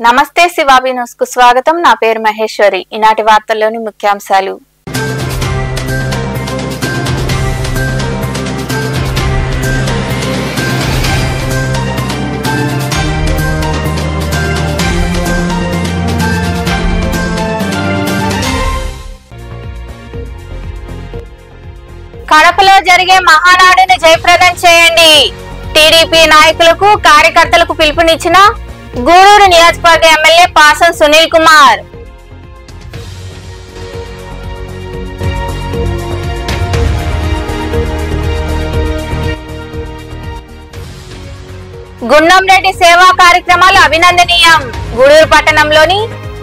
నమస్తే శివాబి న్యూస్ కు స్వాగతం. నా పేరు మహేశ్వరి. ఈనాటి వార్తల్లోని ముఖ్యాంశాలు. కడపలో జరిగే మహానాడుని జయప్రదం చేయండి. టీడీపీ నాయకులకు కార్యకర్తలకు పిలుపునిచ్చిన గూడూరు నియోజకవర్గ ఎమ్మెల్యే పాసం సునీల్ కుమార్. గుండంరెడ్డి సేవా కార్యక్రమాలు అభినందనీయం. గూడూరు పట్టణంలోని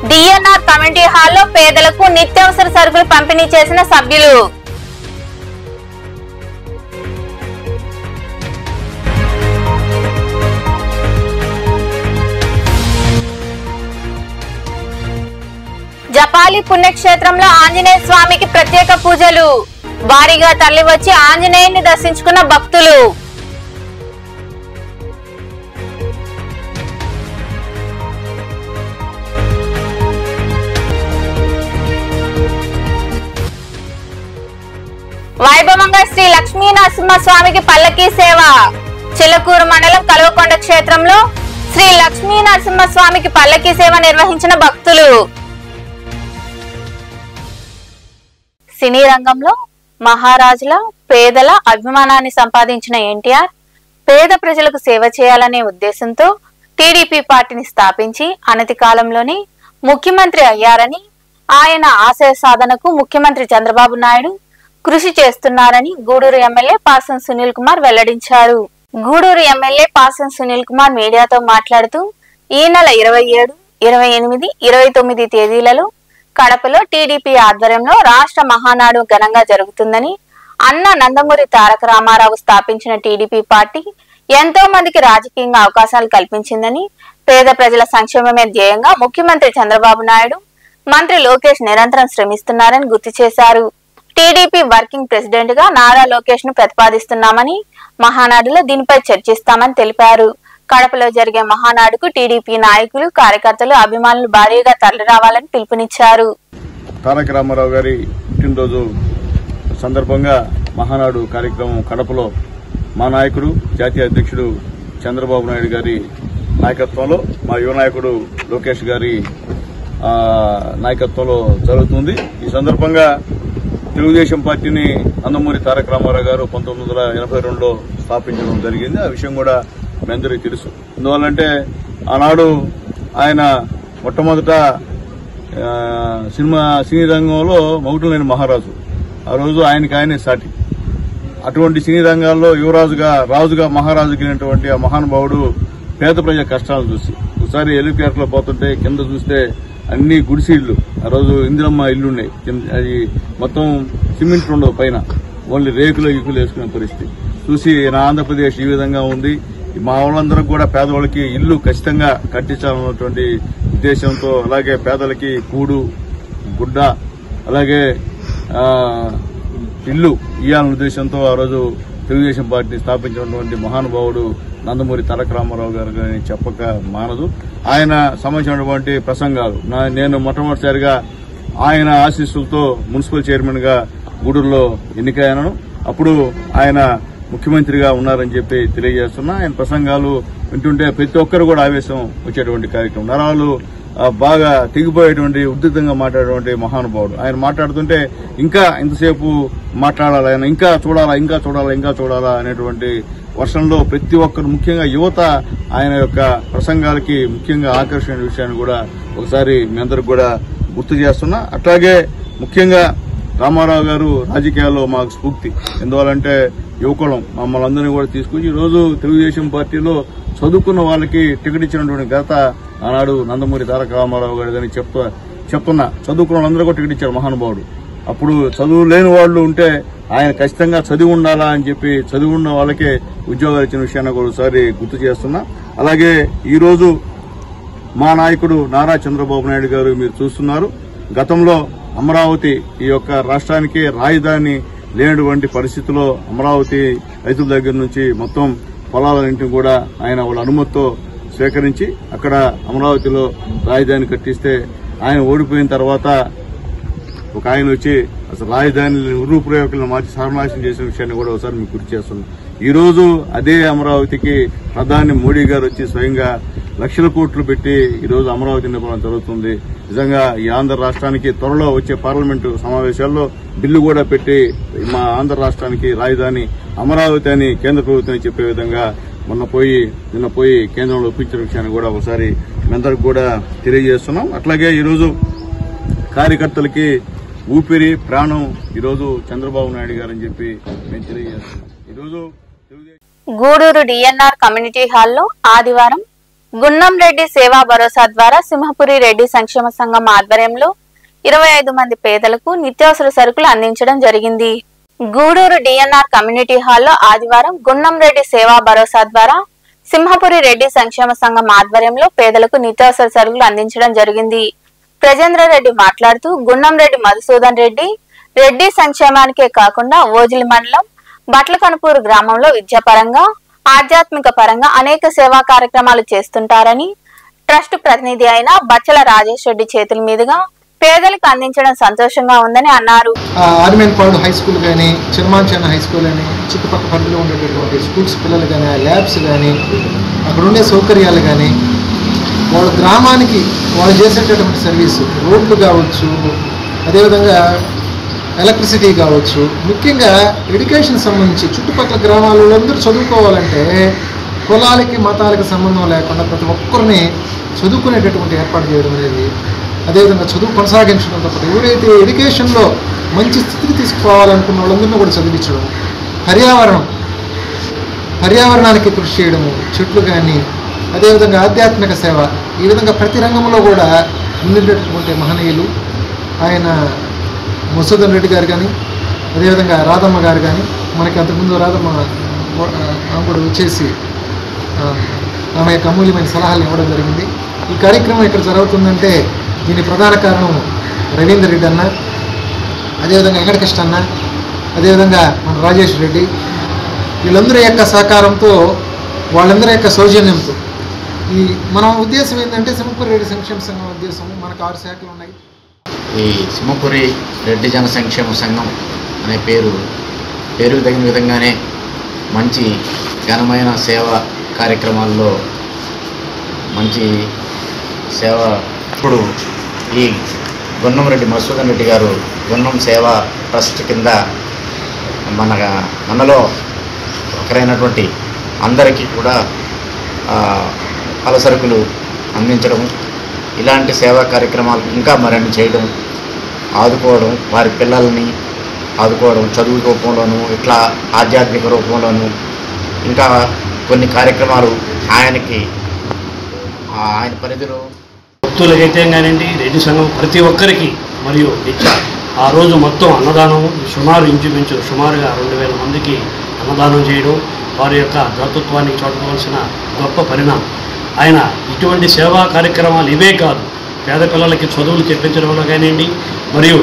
డిఎన్ఆర్ కమ్యూనిటీ హాల్లో పేదలకు నిత్యావసర సరుకులు పంపిణీ చేసిన సభ్యులు. జపాలి పుణ్యక్షేత్రంలో ఆంజనేయ స్వామికి ప్రత్యేక పూజలు. భారీగా తరలివచ్చి ఆంజనేయుని దర్శించుకున్న భక్తులు. వైభవంగా శ్రీ లక్ష్మీ నరసింహస్వామికి పల్లకీ సేవ. చిలకూరు మండలం కల్వకొండ క్షేత్రంలో శ్రీ లక్ష్మీ నరసింహస్వామికి పల్లకీ సేవ నిర్వహించిన భక్తులు. సినీ రంగంలో మహారాజుల పేదల అభిమానాన్ని సంపాదించిన ఎన్టీఆర్ పేద ప్రజలకు సేవ చేయాలనే ఉద్దేశంతో టీడీపీ పార్టీని స్థాపించి అనతి కాలంలోనే ముఖ్యమంత్రి అయ్యారని, ఆయన ఆశయ సాధనకు ముఖ్యమంత్రి చంద్రబాబు నాయుడు కృషి చేస్తున్నారని గూడూరు ఎమ్మెల్యే పాసం సునీల్ కుమార్ వెల్లడించారు. గూడూరు ఎమ్మెల్యే పాసం సునీల్ కుమార్ మీడియాతో మాట్లాడుతూ ఈ నెల 27, 28, 29 తేదీలలో కడపలో టీడీపీ ఆధ్వర్యంలో రాష్ట్ర మహానాడు ఘనంగా జరుగుతుందని, అన్న నందమూరి తారక రామారావు స్థాపించిన టీడీపీ పార్టీ ఎంతో మందికి రాజకీయంగా అవకాశాలు కల్పించిందని, పేద ప్రజల సంక్షేమమే ధ్యేయంగా ముఖ్యమంత్రి చంద్రబాబు నాయుడు, మంత్రి లోకేష్ నిరంతరం శ్రమిస్తున్నారని గుర్తు చేశారు. టీడీపీ వర్కింగ్ ప్రెసిడెంట్ గా నారా లోకేష్ ను ప్రతిపాదిస్తున్నామని, మహానాడులో దీనిపై చర్చిస్తామని తెలిపారు. కడపలో జరిగే మహానాడుకు టీడీపీ నాయకులు, కార్యకర్తలు, అభిమానులు భారీగా తరలిరావాలని పిలుపునిచ్చారు. తారక రామారావు గారి పుట్టినరోజు సందర్భంగా మహానాడు కార్యక్రమం కడపలో మా నాయకుడు, జాతీయ అధ్యక్షుడు చంద్రబాబు నాయుడు గారి నాయకత్వంలో, మా యువ నాయకుడు లోకేష్ గారి నాయకత్వంలో జరుగుతుంది. ఈ సందర్భంగా తెలుగుదేశం పార్టీని నందమూరి తారక రామారావు గారు 1982లో స్థాపించడం జరిగింది. ఆ విషయం కూడా మీ అందరికీ తెలుసు. ఎందువల్లంటే ఆనాడు ఆయన మొట్టమొదట సినీ రంగంలో మగుటలేని మహారాజు. ఆ రోజు ఆయనే సాటి. అటువంటి సినీ రంగాల్లో యువరాజుగా, రాజుగా, మహారాజుకినటువంటి ఆ మహానుభావుడు పేద ప్రజల కష్టాలు చూసి, ఒకసారి ఎలిపేటలో పోతుంటే కింద చూస్తే అన్ని గుడిసీళ్లు, ఆ రోజు ఇందిరమ్మ ఇల్లున్నాయి, అది మొత్తం సిమెంట్ ఉండవు, పైన ఓన్లీ రేకులు ఈకులు వేసుకునే పరిస్థితి చూసి నా ఆంధ్రప్రదేశ్ ఈ విధంగా ఉంది, మా వాళ్ళందరూ కూడా పేదవాళ్ళకి ఇల్లు ఖచ్చితంగా కట్టించాలన్నటువంటి ఉద్దేశంతో, అలాగే పేదలకి కూడు గుడ్డ అలాగే ఇల్లు ఇవ్వాలన్న ఉద్దేశంతో ఆ రోజు తెలుగుదేశం పార్టీ స్థాపించినటువంటి మహానుభావుడు నందమూరి తారక రామారావు గారు చెప్పక మానదు. ఆయన సంబంధించినటువంటి ప్రసంగాలు నేను మొట్టమొదటిసారిగా ఆయన ఆశీస్సులతో మున్సిపల్ చైర్మన్ గా గూడూరులో ఎన్నికయ్యాను. అప్పుడు ఆయన ముఖ్యమంత్రిగా ఉన్నారని చెప్పి తెలియజేస్తున్నా. ఆయన ప్రసంగాలు వింటుంటే ప్రతి ఒక్కరు కూడా ఆవేశం వచ్చేటువంటి కార్యక్రమం. నరాలు బాగా తెగిపోయేటువంటి, ఉద్ధృతంగా మాట్లాడేటువంటి మహానుభావుడు. ఆయన మాట్లాడుతుంటే ఇంకా ఇంతసేపు మాట్లాడాలి, ఆయన ఇంకా చూడాలా అనేటువంటి వర్షంలో ప్రతి ఒక్కరు, ముఖ్యంగా యువత ఆయన యొక్క ప్రసంగాలకి ముఖ్యంగా ఆకర్షణ విషయాన్ని కూడా ఒకసారి మీ అందరికి కూడా గుర్తు చేస్తున్నా. అట్లాగే ముఖ్యంగా రామారావు గారు రాజకీయాల్లో మాకు స్ఫూర్తి. ఎందువల్లంటే యువకులం మమ్మల్ని అందరినీ కూడా తీసుకొచ్చి ఈరోజు తెలుగుదేశం పార్టీలో చదువుకున్న వాళ్ళకి టికెట్ ఇచ్చినటువంటి ఘనత ఆనాడు నందమూరి తారక రామారావు గారు అని చెప్తున్నా. చదువుకున్న వాళ్ళందరూ కూడా టికెట్ ఇచ్చారు మహానుభావుడు. అప్పుడు చదువు లేని వాళ్ళు ఉంటే ఆయన ఖచ్చితంగా చదివి ఉండాలా అని చెప్పి చదివి ఉన్న వాళ్ళకే ఉద్యోగాలు ఇచ్చిన విషయాన్ని ఒకసారి గుర్తు చేస్తున్నా. అలాగే ఈ రోజు మా నాయకుడు నారా చంద్రబాబు నాయుడు గారు మీరు చూస్తున్నారు. గతంలో అమరావతి ఈ యొక్క రాష్ట్రానికి రాజధాని లేనటువంటి పరిస్థితిలో అమరావతి రైతుల దగ్గర నుంచి మొత్తం పొలాలన్నింటినీ కూడా ఆయన వాళ్ళ అనుమతితో స్వీకరించి అక్కడ అమరావతిలో రాజధాని కట్టిస్తే ఆయన ఓడిపోయిన తర్వాత ఒక ఆయన వచ్చి అసలు రాజధాని రూపురేఖలను మార్చి సర్వనాశనం చేసిన విషయాన్ని కూడా ఒకసారి మీకు గుర్తు చేస్తున్నాం. ఈ రోజు అదే అమరావతికి ప్రధాని మోడీ గారు వచ్చి స్వయంగా లక్షల కోట్లు పెట్టి ఈ రోజు అమరావతి నిర్మాణం జరుగుతుంది. నిజంగా ఈ ఆంధ్ర రాష్ట్రానికి త్వరలో వచ్చే పార్లమెంటు సమావేశాల్లో బిల్లు కూడా పెట్టి మా ఆంధ్ర రాష్ట్రానికి రాజధాని అమరావతి అని కేంద్ర ప్రభుత్వం చెప్పే విధంగా నిన్న పోయి కేంద్రంలో ఒప్పించిన విషయాన్ని కూడా ఒకసారి మీ అందరికి కూడా తెలియజేస్తున్నాం. అట్లాగే ఈరోజు కార్యకర్తలకి ఊపిరి ప్రాణం ఈరోజు చంద్రబాబు నాయుడు గారు అని చెప్పి మేము తెలియజేస్తున్నాం. ఈరోజు గూడూరు డిఎన్ఆర్ కమ్యూనిటీ హాల్లో ఆదివారం గున్నం రెడ్డి సేవా భరోసా ద్వారా సింహపురి రెడ్డి సంక్షేమ సంఘం ఆధ్వర్యంలో 25 మంది పేదలకు నిత్యావసర సరుకులు అందించడం జరిగింది. గూడూరు డిఎన్ఆర్ కమ్యూనిటీ హాల్లో ఆదివారం గున్నం రెడ్డి సేవా భరోసా ద్వారా సింహపురి రెడ్డి సంక్షేమ సంఘం ఆధ్వర్యంలో పేదలకు నిత్యావసర సరుకులు అందించడం జరిగింది. ప్రజేంద్రరెడ్డి మాట్లాడుతూ గున్నం రెడ్డి మధుసూదన్ రెడ్డి రెడ్డి సంక్షేమానికే కాకుండా ఓజిలి మండలం బట్లకనుపూరు గ్రామంలో విద్యాపరంగా ఆధ్యాత్మిక పరంగా అనేక సేవా కార్యక్రమాలు చేస్తుంటారని ట్రస్ట్ ప్రతినిధి అయిన బచ్చల రాజేష్ రెడ్డి చేతుల మీదుగా పేదలకు అందించడం సంతోషంగా ఉందని అన్నారు. ఆర్మేన్పాడు హై స్కూల్ కానీ చిర్మాంచన్న హై స్కూల్ అని చుట్టుపక్కల పరిధిలో ఉండేటటువంటి స్కూల్స్ పిల్లలు కానీ ల్యాబ్స్ కానీ అక్కడ ఉండే సౌకర్యాలు కానీ వాళ్ళ గ్రామానికి వాళ్ళు చేసేటటువంటి సర్వీసు రోడ్లు కావచ్చు, అదేవిధంగా ఎలక్ట్రిసిటీ కావచ్చు, ముఖ్యంగా ఎడ్యుకేషన్ సంబంధించి చుట్టుపక్కల గ్రామాలలో అందరూ చదువుకోవాలంటే కులాలకి మతాలకి సంబంధం లేకుండా ప్రతి ఒక్కరిని చదువుకునేటటువంటి ఏర్పాటు చేయడం అనేది, అదేవిధంగా చదువు కొనసాగించడంతో పాటు ఎవరైతే ఎడ్యుకేషన్లో మంచి స్థితికి తీసుకుపోవాలనుకున్న వాళ్ళందరినీ కూడా చదివించడం, పర్యావరణానికి కృషి చేయడము, చెట్లు కానీ, అదేవిధంగా ఆధ్యాత్మిక సేవ, ఈ విధంగా ప్రతి రంగంలో కూడా ముందుండేటటువంటి మహనీయులు ఆయన మధుసూదన్ రెడ్డి గారు కానీ, అదేవిధంగా రాధమ్మ గారు కానీ, మనకి అంతకుముందు రాధమ్మ ఆమె కూడా వచ్చేసి ఆమె యొక్క అమూల్యమైన సలహాలు ఇవ్వడం జరిగింది. ఈ కార్యక్రమం ఇక్కడ జరుగుతుందంటే దీని ప్రధాన కారణం రవీందర్ రెడ్డి అన్న, అదేవిధంగా వెంకటకృష్ణ అన్న, అదేవిధంగా మన రాజేష్ రెడ్డి, వీళ్ళందరి యొక్క సహకారంతో వాళ్ళందరి యొక్క సౌజన్యంతో ఈ మన ఉద్దేశం ఏంటంటే సింహపురి రెడ్డి సంక్షేమ సంఘం ఉద్దేశం మనకు 6 శాఖలు ఉన్నాయి. ఈ సింహపురి రెడ్డి జన సంక్షేమ సంఘం అనే పేరుకు తగిన విధంగానే మంచి ఘనమైన సేవా కార్యక్రమాల్లో మంచి సేవ. ఇప్పుడు ఈ గున్నం రెడ్డి మధుసూదన్ రెడ్డి గారు గున్నం సేవా ట్రస్ట్ కింద మనలో ఒకరైనటువంటి అందరికీ కూడా పలసరుకులు అందించడం, ఇలాంటి సేవా కార్యక్రమాలు ఇంకా మరిన్ని చేయడం, ఆదుకోవడం, వారి పిల్లల్ని ఆదుకోవడం చదువు రూపంలోనూ, ఇట్లా ఆధ్యాత్మిక రూపంలోనూ ఇంకా కొన్ని కార్యక్రమాలు ఆయన పరిధిలో భక్తులకైతే కానివ్వండి, రెడ్డి సంఘం ప్రతి ఒక్కరికి మరియు ఆ రోజు మొత్తం అన్నదానం సుమారుగా 2000 మందికి అన్నదానం చేయడం వారి యొక్క దాతృత్వాన్ని చూడవలసిన గొప్ప పరిణామం. ఆయన ఇటువంటి సేవా కార్యక్రమాలు ఇవే కాదు, పేద పిల్లలకి చదువులు చెప్పించడంలో కానివ్వండి, మరియు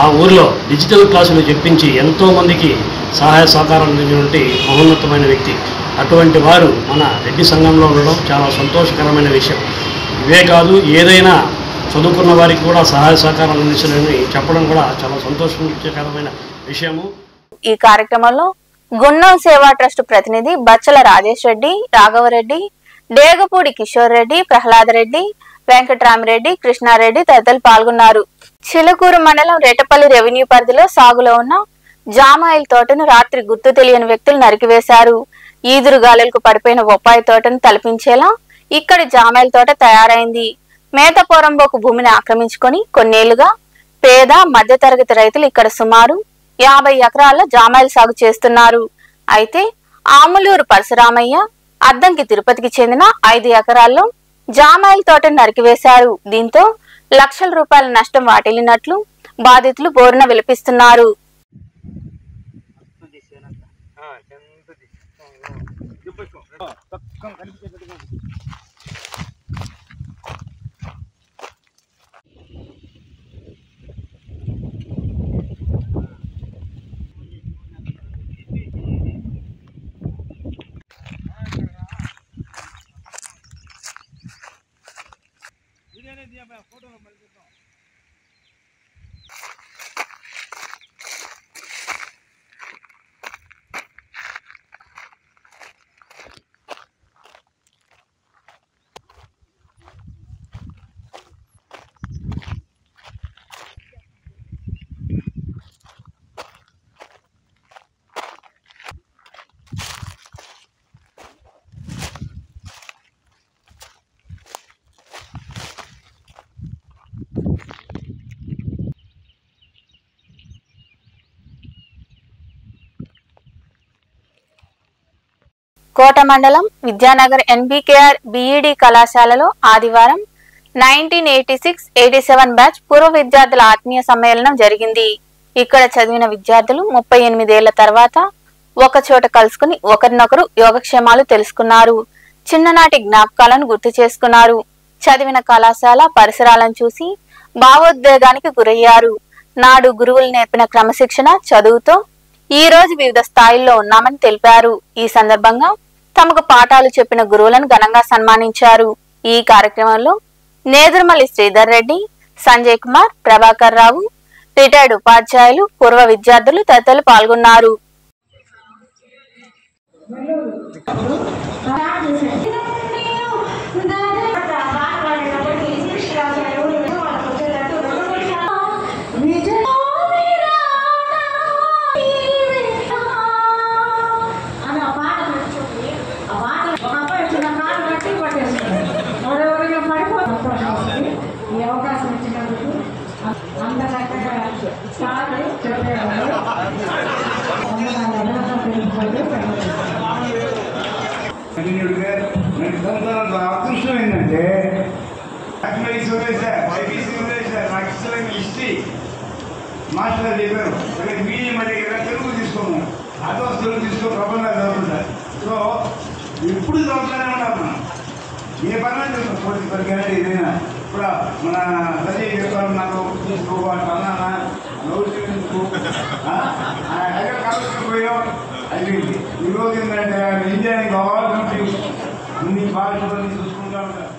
ఆ ఊరిలో డిజిటల్ క్లాసులు చెప్పించి ఎంతోమందికి సహాయ సహకారం అందించినటువంటి మహోన్నతమైన వ్యక్తి. అటువంటి వారు మన రెడ్డి సంఘంలో ఉండడం చాలా సంతోషకరమైన విషయం. ఇవే కాదు, ఏదైనా చదువుకున్న వారికి కూడా సహాయ సహకారాలు అందించాలని చెప్పడం కూడా చాలా సంతోషకరమైన విషయము. ఈ కార్యక్రమంలో గున్నం సేవా ట్రస్ట్ ప్రతినిధి బచ్చల రాజేష్ రెడ్డి, రాఘవరెడ్డి, డేగపూడి కిషోర్ రెడ్డి, ప్రహ్లాద రెడ్డి, వెంకటరామిరెడ్డి, కృష్ణారెడ్డి తదితరులు పాల్గొన్నారు. చిలుకూరు మండలం రేటపల్లి రెవెన్యూ పరిధిలో సాగులో ఉన్న జామాయిల్ తోటను రాత్రి గుర్తు తెలియని వ్యక్తులు నరికివేశారు. ఈదురుగాలులకు పడిపోయిన బొప్పాయి తోటను తలపించేలా ఇక్కడి జామాయిల్ తోట తయారైంది. మేత పోరంబోకు భూమిని ఆక్రమించుకొని కొన్నేళ్లుగా పేద మధ్యతరగతి రైతులు ఇక్కడ సుమారు 50 ఎకరాల్లో జామాయిల్ సాగు చేస్తున్నారు. అయితే ఆములూరు పరశురామయ్య, అద్దంకి తిరుపతికి చెందిన 5 ఎకరాల్లో జామాయిల్ తోటను నరికివేశారు. దీంతో లక్షల రూపాయల నష్టం వాటిల్లినట్లు బాధితులు బోరున విలపిస్తున్నారు. కోట మండలం విద్యానగర్ ఎన్బికేఆర్ బిఈడి కళాశాలలో ఆదివారం 1986-87 బ్యాచ్ పూర్వ విద్యార్థుల ఆత్మీయ సమ్మేళనం జరిగింది. ఇక్కడ చదివిన విద్యార్థులు 38 ఏళ్ల తర్వాత ఒకచోట కలుసుకుని ఒకరినొకరు యోగక్షేమాలు తెలుసుకున్నారు. చిన్ననాటి జ్ఞాపకాలను గుర్తు చేసుకున్నారు. చదివిన కళాశాల పరిసరాలను చూసి భావోద్వేగానికి గురయ్యారు. నాడు గురువులు నేర్పిన క్రమశిక్షణ చదువుతో ఈ రోజు వివిధ స్థాయిల్లో ఉన్నామని తెలిపారు. ఈ సందర్భంగా తమకు పాఠాలు చెప్పిన గురువులను ఘనంగా సన్మానించారు. ఈ కార్యక్రమంలో నేదురుమల్లి శ్రీధర్ రెడ్డి, సంజయ్ కుమార్, ప్రభాకర్ రావు, రిటైర్డ్ ఉపాధ్యాయులు, పూర్వ విద్యార్థులు తదితరులు పాల్గొన్నారు. అదృష్టం ఏంటంటే హిస్టరీ మాస్టర్ చెప్పారు మీడియం అంటే తెలుగు తీసుకోము అదో తెలుగు తీసుకో ప్రబంధాలు చదువుతుంటారు. సో ఎప్పుడు చదువుతూనే ఉన్నాం మనం. ఏ పని చేస్తాం పోటీ పరికైనా ఏదైనా ఇప్పుడు మన సజయ్ చెప్పారు నాకు అన్నా పోయాం అయిపోయింది. ఈరోజు ఏంటంటే ఇంజనీరింగ్ కావాలంటే అన్ని బాగా చూసుకుంటా ఉంటారు.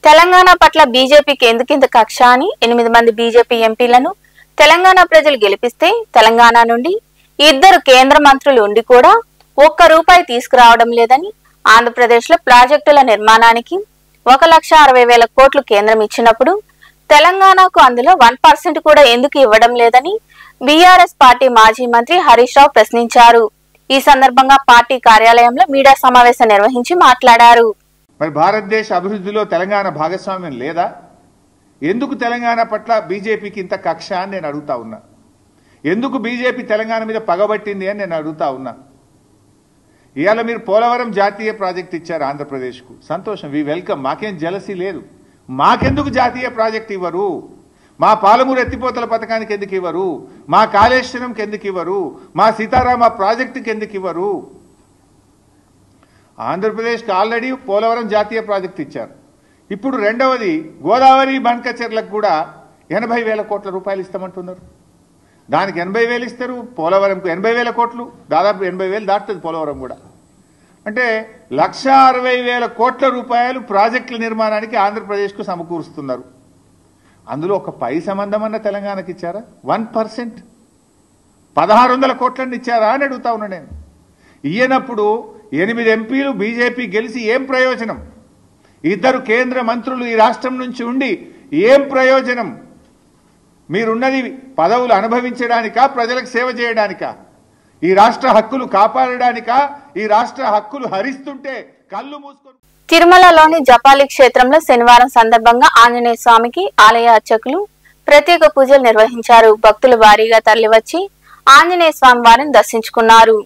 తెలంగాణ పట్ల బీజేపీకి ఎందుకింత కక్ష అని 8 మంది బీజేపీ ఎంపీలను తెలంగాణ ప్రజలు గెలిపిస్తే తెలంగాణ నుండి 2 కేంద్ర మంత్రులు ఉండి కూడా ₹1 తీసుకురావడం లేదని, ఆంధ్రప్రదేశ్ లో ప్రాజెక్టుల నిర్మాణానికి 1,60,000 కోట్లు కేంద్రం ఇచ్చినప్పుడు తెలంగాణకు అందులో 1% కూడా ఎందుకు ఇవ్వడం లేదని బీఆర్ఎస్ పార్టీ మాజీ మంత్రి హరీష్ రావు ప్రశ్నించారు. ఈ సందర్భంగా పార్టీ కార్యాలయంలో మీడియా సమావేశం నిర్వహించి మాట్లాడారు. మరి భారతదేశ అభివృద్ధిలో తెలంగాణ భాగస్వామ్యం లేదా? ఎందుకు తెలంగాణ పట్ల బీజేపీకి ఇంత కక్ష అని నేను అడుగుతా ఉన్నా. ఎందుకు బీజేపీ తెలంగాణ మీద పగబట్టింది అని నేను అడుగుతా ఉన్నా. ఇవాళ మీరు పోలవరం జాతీయ ప్రాజెక్ట్ ఇచ్చారు ఆంధ్రప్రదేశ్కు, సంతోషం, వి వెల్కమ్. మాకేం జలసీ లేదు. మాకెందుకు జాతీయ ప్రాజెక్ట్ ఇవ్వరు? మా పాలమూరు ఎత్తిపోతల పథకానికి ఎందుకు ఇవ్వరు? మా కాళేశ్వరంకి ఎందుకు ఇవ్వరు? మా సీతారామ ప్రాజెక్టుకి ఎందుకు ఇవ్వరు? ఆంధ్రప్రదేశ్కి ఆల్రెడీ పోలవరం జాతీయ ప్రాజెక్టు ఇచ్చారు. ఇప్పుడు రెండవది గోదావరి బండ్కచెర్లకు కూడా 80,000 కోట్ల రూపాయలు ఇస్తామంటున్నారు. దానికి 80,000 ఇస్తారు, పోలవరంకు 80,000 కోట్లు, దాదాపు 80,000 దాటుతుంది పోలవరం కూడా. అంటే 1,60,000 కోట్ల రూపాయలు ప్రాజెక్టుల నిర్మాణానికి ఆంధ్రప్రదేశ్కు సమకూరుస్తున్నారు. అందులో ఒక పై సంబంధం అన్న తెలంగాణకి ఇచ్చారా? 1%, 1,600 కోట్లని ఇచ్చారా అని అడుగుతా ఉన్నా నేను. ఇయ్యనప్పుడు 8 ఎంపీలు బీజేపీ గెలిచి ఏం ప్రయోజనం? 2 కేంద్ర మంత్రులు ఈ రాష్ట్రం నుంచి ఉండి ఏం ప్రయోజనం? మీరున్నది పదవులు అనుభవించడానికా, ప్రజలకు సేవ చేయడానికా? ఈ రాష్ట్ర హక్కులు కాపాడడానికా? ఈ రాష్ట్ర హక్కులు హరిస్తుంటే కళ్ళు మూసుకొని. తిరుమలలోని జపాలి క్షేత్రంలో శనివారం సందర్భంగా ఆంజనేయ స్వామికి ఆలయ అర్చకులు ప్రత్యేక పూజలు నిర్వహించారు. భక్తులు భారీగా తరలివచ్చి ఆంజనేయ స్వామి వారిని దర్శించుకున్నారు.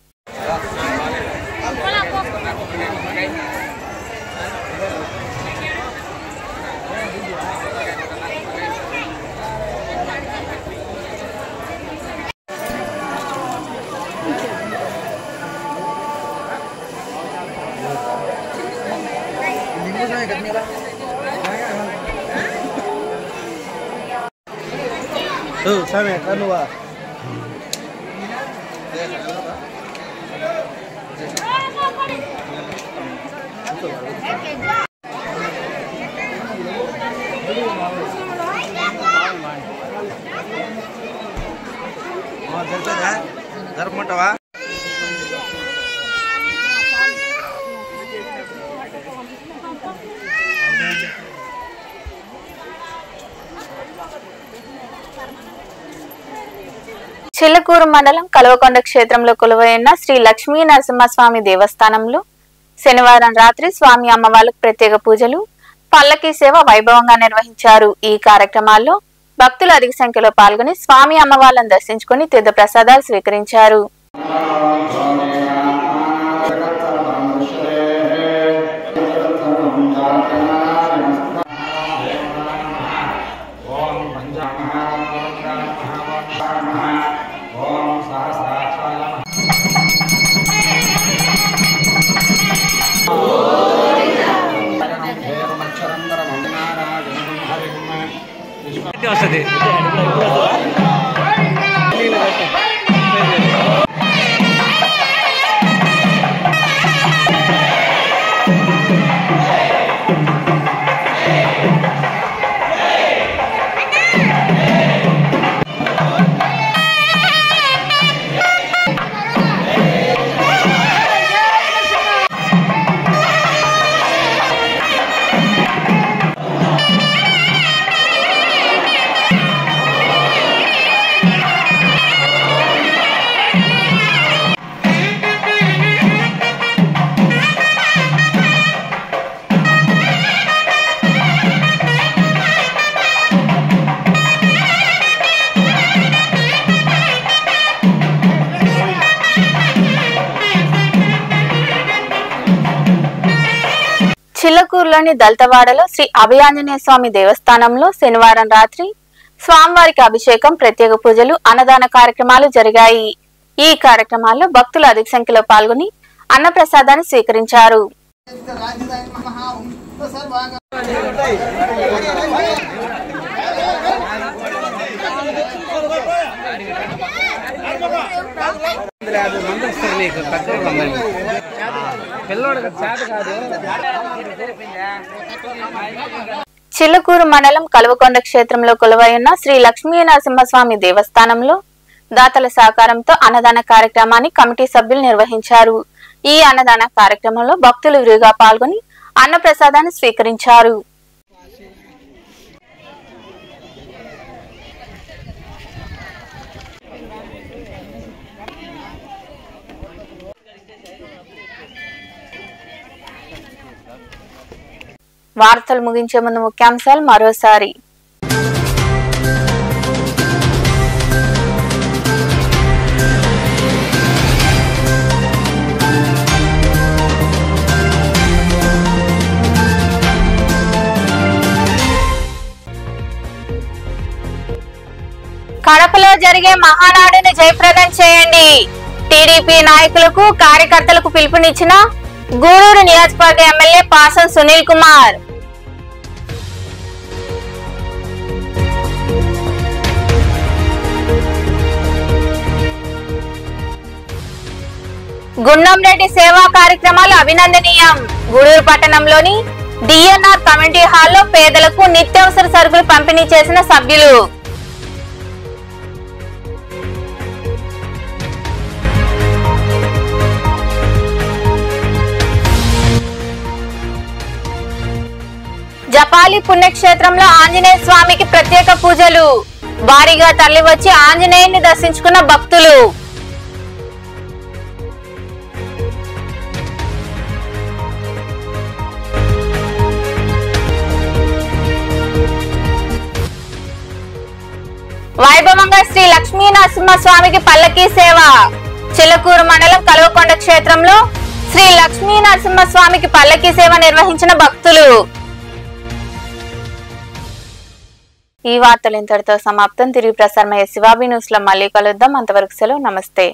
జరపమంటావా? చిల్లకూరు మండలం కల్వకొండ క్షేత్రంలో కొలువైన శ్రీ లక్ష్మీ నరసింహస్వామి దేవస్థానంలో శనివారం రాత్రి స్వామి అమ్మవార్లకు ప్రత్యేక పూజలు, పల్లకీ సేవ వైభవంగా నిర్వహించారు. ఈ కార్యక్రమాల్లో భక్తులు అధిక సంఖ్యలో పాల్గొని స్వామి అమ్మవార్లను దర్శించుకుని తీర్థ ప్రసాదాలు స్వీకరించారు. వస్తుంది చిల్లకూరులోని దళితవాడలో శ్రీ అభయాంజనేయ స్వామి దేవస్థానంలో శనివారం రాత్రి స్వామివారికి అభిషేకం, ప్రత్యేక పూజలు, అన్నదాన కార్యక్రమాలు జరిగాయి. ఈ కార్యక్రమాల్లో భక్తులు అధిక సంఖ్యలో పాల్గొని అన్నప్రసాదాన్ని స్వీకరించారు. చిల్లకూరు మండలం కల్వకొండ క్షేత్రంలో కొలువైన శ్రీ లక్ష్మీ నరసింహస్వామి దేవస్థానంలో దాతల సహకారంతో అన్నదాన కార్యక్రమాన్ని కమిటీ సభ్యులు నిర్వహించారు. ఈ అన్నదాన కార్యక్రమంలో భక్తులు విరిగా పాల్గొని అన్నప్రసాదాన్ని స్వీకరించారు. వార్తలు ముగించే ముందు ముఖ్యాంశాలు మరోసారి. కడపలో జరిగే మహానాడుని జయప్రదం చేయండి. టీడీపీ నాయకులకు, కార్యకర్తలకు పిలుపునిచ్చిన గూడూరు నియోజకవర్గ ఎమ్మెల్యే పాసం సునీల్ కుమార్. గుండంరెడ్డి సేవా కార్యక్రమాలు అభినందనీయం. గూడూరు పట్టణంలోని డిఎన్ఆర్ కమ్యూనిటీ హాల్లో పేదలకు నిత్యావసర సరుకులు పంపిణీ చేసిన సభ్యులు. జపాలి పుణ్యక్షేత్రంలో ఆంజనేయ స్వామికి ప్రత్యేక పూజలు. భారీగా తరలివచ్చి ఆంజనేయుని దర్శించుకున్న భక్తులు. వైభవంగా శ్రీ లక్ష్మీ నరసింహస్వామికి పల్లకీ సేవ. చిల్లకూరు మండలం కల్వకొండ క్షేత్రంలో శ్రీ లక్ష్మీ నరసింహస్వామికి పల్లకీ సేవ నిర్వహించిన భక్తులు. ఈ వార్తలు ఇంతటితో సమాప్తం. తిరిగి ప్రసారమయ్యే శివాబి న్యూస్ లో మళ్ళీ కలుద్దాం. అంతవరకు సెలవు. నమస్తే.